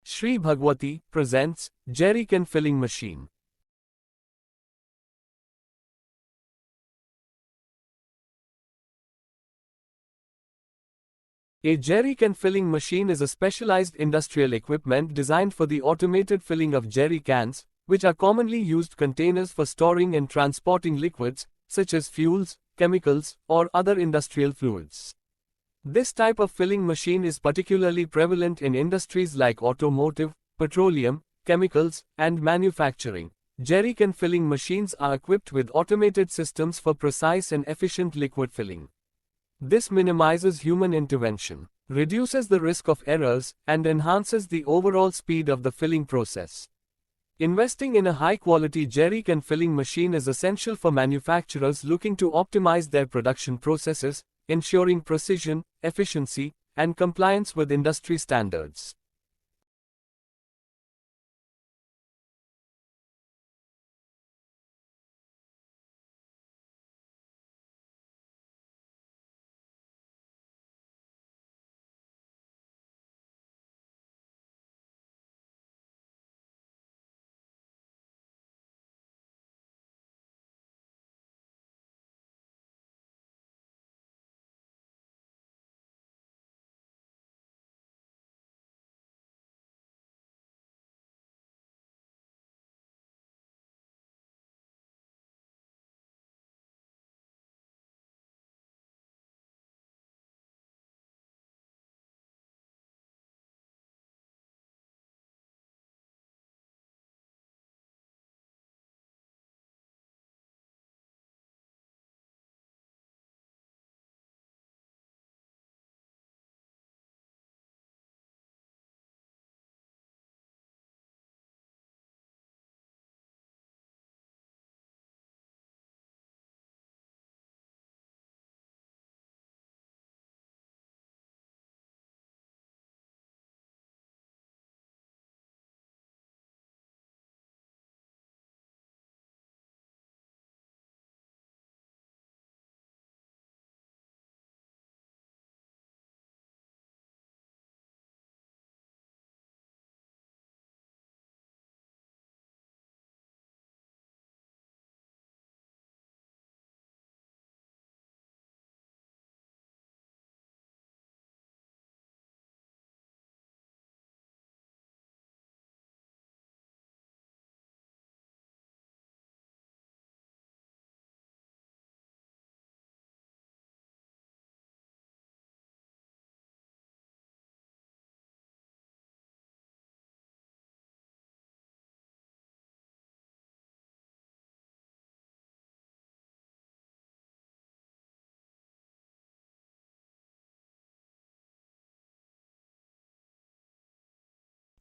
Shri Bhagwati presents jerry can filling machine. A jerry can filling machine is a specialized industrial equipment designed for the automated filling of jerry cans, which are commonly used containers for storing and transporting liquids, such as fuels, chemicals, or other industrial fluids. This type of filling machine is particularly prevalent in industries like automotive, petroleum, chemicals, and manufacturing. Jerry can filling machines are equipped with automated systems for precise and efficient liquid filling. This minimizes human intervention, reduces the risk of errors, and enhances the overall speed of the filling process. Investing in a high-quality jerry can filling machine is essential for manufacturers looking to optimize their production processes, ensuring precision, efficiency, and compliance with industry standards.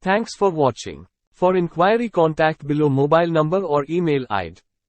Thanks for watching. For inquiry, contact below mobile number or email ID.